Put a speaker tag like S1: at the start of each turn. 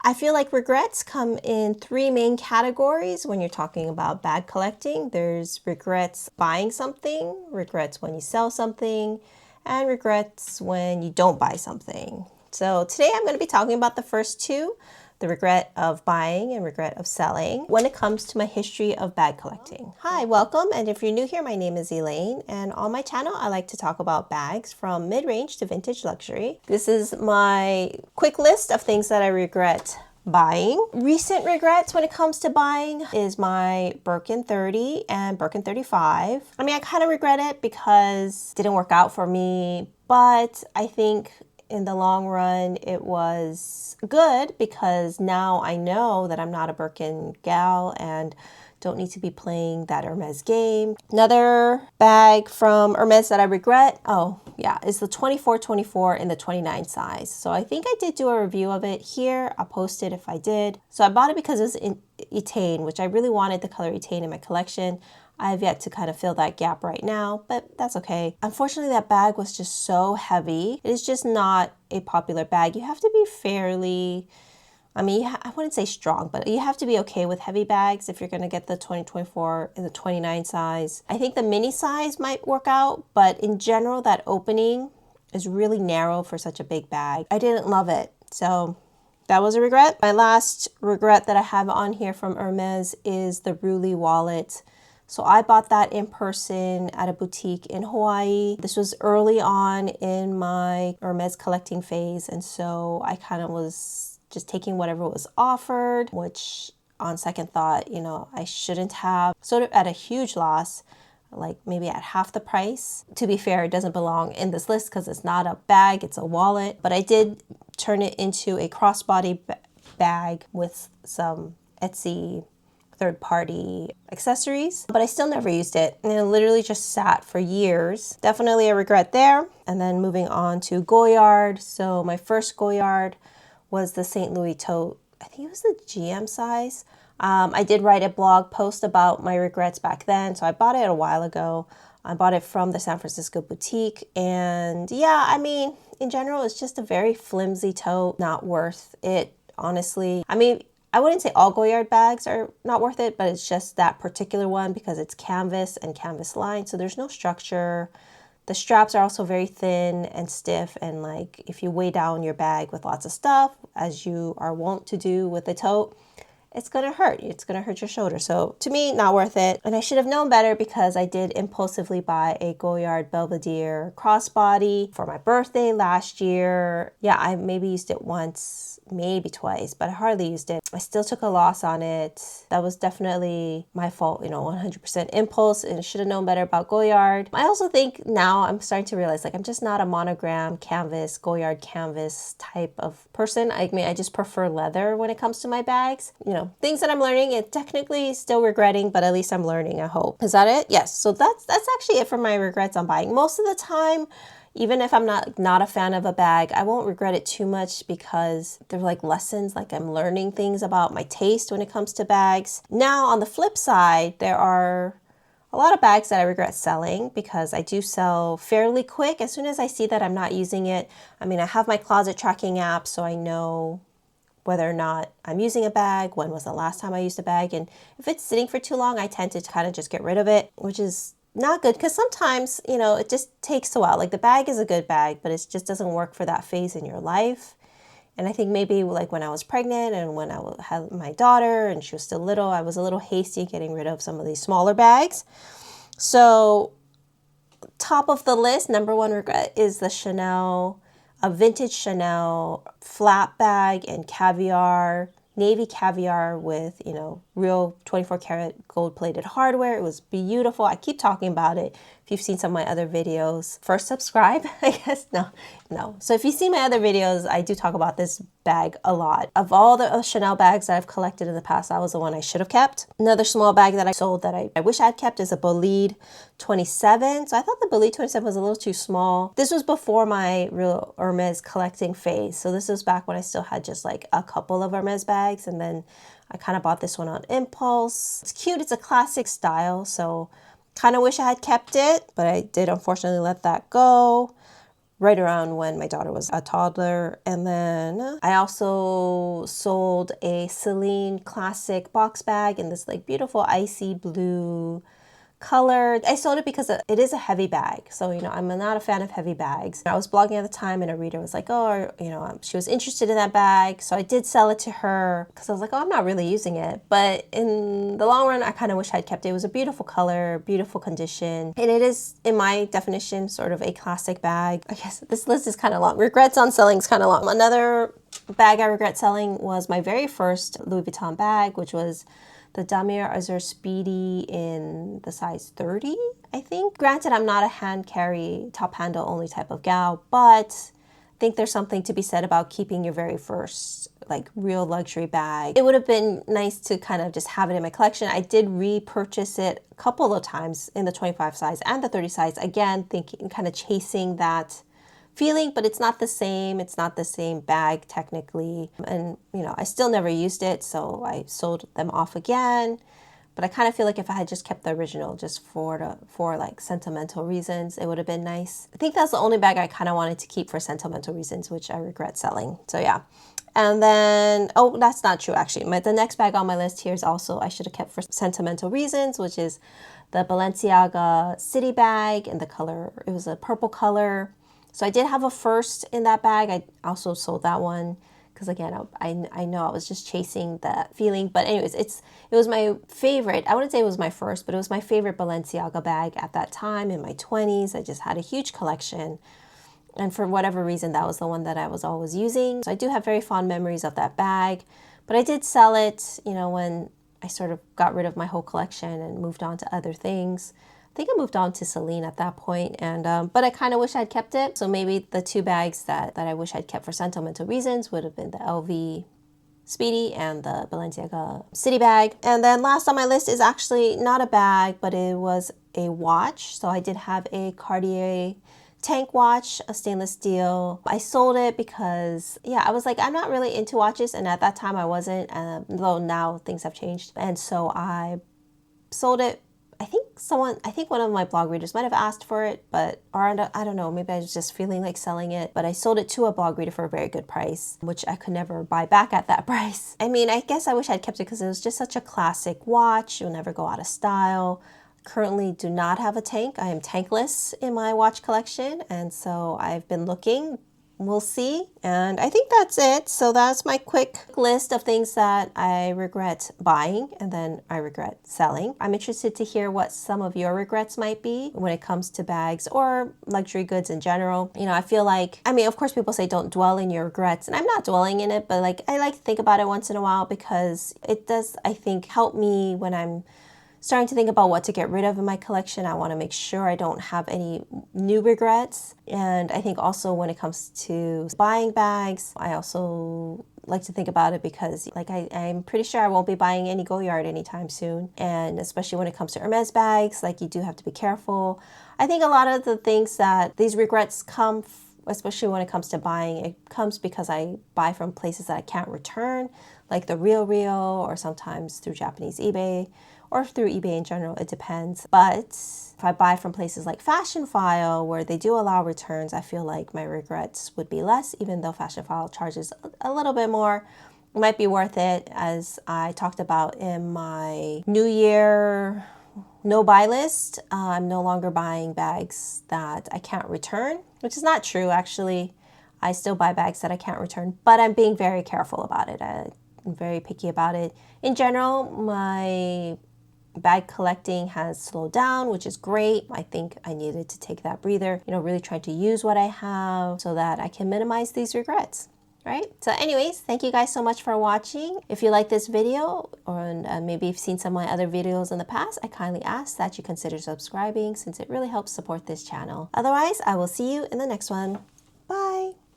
S1: I feel like regrets come in three main categories when you're talking about bag collecting. There's regrets buying something, regrets when you sell something, and regrets when you don't buy something. So today I'm going to be talking about the first two, the regret of buying and regret of selling when it comes to my history of bag collecting. Hi, welcome, and if you're new here, my name is Elaine, and on my channel I like to talk about bags from mid-range to vintage luxury. This is my quick list of things that I regret buying. Recent regrets when it comes to buying is my Birkin 30 and Birkin 35. I mean, I kind of regret it because it didn't work out for me, but I think in the long run, it was good because now I know that I'm not a Birkin gal and don't need to be playing that Hermes game. Another bag from Hermes that I regret, is the 2424 in the 29 size. So I think I did do a review of it here. I'll post it if I did. So I bought it because it was in Etain, which I really wanted the color Etain in my collection. I have yet to kind of fill that gap right now, but that's okay. Unfortunately, that bag was just so heavy. It is just not a popular bag. You have to be fairly, I wouldn't say strong, but you have to be okay with heavy bags if you're going to get the 2024 in the 29 size. I think the mini size might work out, but in general, that opening is really narrow for such a big bag. I didn't love it, so that was a regret. My last regret that I have on here from Hermes is the Ruli wallet. So I bought that in person at a boutique in Hawaii. This was early on in my Hermes collecting phase, and so I kind of was just taking whatever was offered, which on second thought, I shouldn't have. Sort of at a huge loss, like maybe at half the price. To be fair, it doesn't belong in this list because it's not a bag, it's a wallet. But I did turn it into a crossbody bag with some Etsy third-party accessories, but I still never used it, and it literally just sat for years. Definitely a regret there. And then moving on to Goyard. So my first Goyard was the St. Louis tote. I think it was the GM size. I did write a blog post about my regrets back then, so I bought it a while ago. I bought it from the San Francisco boutique, and in general, it's just a very flimsy tote, not worth it, honestly. I wouldn't say all Goyard bags are not worth it, but it's just that particular one because it's canvas and canvas lined, so there's no structure. The straps are also very thin and stiff, and like if you weigh down your bag with lots of stuff, as you are wont to do with a tote, it's gonna hurt. It's gonna hurt your shoulder. So to me, not worth it. And I should have known better because I did impulsively buy a Goyard Belvedere crossbody for my birthday last year. Yeah, I maybe used it once, maybe twice, but I hardly used it. I still took a loss on it. That was definitely my fault, 100% impulse, and should have known better about Goyard. I also think now I'm starting to realize I'm just not a monogram canvas, Goyard canvas type of person. I just prefer leather when it comes to my bags. Things that I'm learning and technically still regretting, but at least I'm learning, I hope. Is that it? Yes. So that's actually it for my regrets on buying. Most of the time, even if I'm not a fan of a bag, I won't regret it too much because they're like lessons, like I'm learning things about my taste when it comes to bags. Now, on the flip side, there are a lot of bags that I regret selling because I do sell fairly quick. As soon as I see that I'm not using it, I have my closet tracking app, so I know whether or not I'm using a bag, when was the last time I used a bag, and if it's sitting for too long, I tend to kind of just get rid of it, which is not good because sometimes, it just takes a while. Like the bag is a good bag, but it just doesn't work for that phase in your life. And I think maybe like when I was pregnant and when I had my daughter and she was still little, I was a little hasty getting rid of some of these smaller bags. So top of the list, number one regret is the Chanel, a vintage Chanel flat bag and caviar, navy caviar with, real 24 karat gold plated hardware. It was beautiful. I keep talking about it. If you've seen some of my other videos, first subscribe, I guess. No. So if you see my other videos, I do talk about this bag a lot. Of all the Chanel bags that I've collected in the past, that was the one I should have kept. Another small bag that I sold that I wish I had kept is a Bolide 27. So I thought the Bolide 27 was a little too small. This was before my real Hermes collecting phase. So this was back when I still had just like a couple of Hermes bags, and then I kind of bought this one on impulse. It's cute. It's a classic style. So kind of wish I had kept it, but I did unfortunately let that go. right around when my daughter was a toddler. And then I also sold a Celine Classic box bag in this like beautiful icy blue color. I sold it because it is a heavy bag. So, I'm not a fan of heavy bags. I was blogging at the time and a reader was like, oh, she was interested in that bag. So I did sell it to her because I was like, oh, I'm not really using it. But in the long run, I kind of wish I'd kept it. It was a beautiful color, beautiful condition. And it is, in my definition, sort of a classic bag. I guess this list is kind of long. Regrets on selling is kind of long. Another bag I regret selling was my very first Louis Vuitton bag, which was the Damier Azur Speedy in the size 30, I think. Granted, I'm not a hand carry, top handle only type of gal, but I think there's something to be said about keeping your very first like real luxury bag. It would have been nice to kind of just have it in my collection. I did repurchase it a couple of times in the 25 size and the 30 size. Again, thinking, kind of chasing that feeling, but it's not the same. It's not the same bag technically. And, I still never used it, so I sold them off again. But I kind of feel like if I had just kept the original just for like sentimental reasons, it would have been nice. I think that's the only bag I kind of wanted to keep for sentimental reasons, which I regret selling. So yeah. And then, oh, that's not true actually. The next bag on my list here is also I should have kept for sentimental reasons, which is the Balenciaga City bag in the color. It was a purple color. So I did have a first in that bag. I also sold that one because again, I know I was just chasing that feeling. But anyways, it was my favorite. I wouldn't say it was my first, but it was my favorite Balenciaga bag at that time in my 20s. I just had a huge collection. And for whatever reason, that was the one that I was always using. So I do have very fond memories of that bag. But I did sell it, when I sort of got rid of my whole collection and moved on to other things. I think I moved on to Celine at that point, and but I kind of wish I'd kept it. So maybe the two bags that I wish I'd kept for sentimental reasons would have been the LV Speedy and the Balenciaga City bag. And then last on my list is actually not a bag, but it was a watch. So I did have a Cartier tank watch, a stainless steel. I sold it because, I was like, I'm not really into watches, and at that time I wasn't, though now things have changed. And so I sold it. I think one of my blog readers might have asked for it, or I don't know, maybe I was just feeling like selling it, but I sold it to a blog reader for a very good price, which I could never buy back at that price. I mean, I guess I wish I'd kept it because it was just such a classic watch. You'll never go out of style. Currently do not have a tank. I am tankless in my watch collection, and so I've been looking. We'll see. And I think that's it. So that's my quick list of things that I regret buying and then I regret selling. I'm interested to hear what some of your regrets might be when it comes to bags or luxury goods in general. I feel like, of course people say don't dwell in your regrets, and I'm not dwelling in it, but like I like to think about it once in a while because it does, I think, help me when I'm starting to think about what to get rid of in my collection. I want to make sure I don't have any new regrets. And I think also when it comes to buying bags, I also like to think about it because I'm pretty sure I won't be buying any Goyard anytime soon. And especially when it comes to Hermes bags, you do have to be careful. I think a lot of the things that these regrets come, especially when it comes to buying, it comes because I buy from places that I can't return, like the RealReal, or sometimes through Japanese eBay, or through eBay in general, it depends. But if I buy from places like Fashionphile, where they do allow returns, I feel like my regrets would be less, even though Fashionphile charges a little bit more. It might be worth it, as I talked about in my New Year no buy list. I'm no longer buying bags that I can't return, which is not true, actually. I still buy bags that I can't return, but I'm being very careful about it. I'm very picky about it. In general, my bag collecting has slowed down, which is great. I think I needed to take that breather, really trying to use what I have so that I can minimize these regrets, right? So anyways, thank you guys so much for watching. If you like this video, or maybe you've seen some of my other videos in the past, I kindly ask that you consider subscribing, since it really helps support this channel. Otherwise, I will see you in the next one. Bye.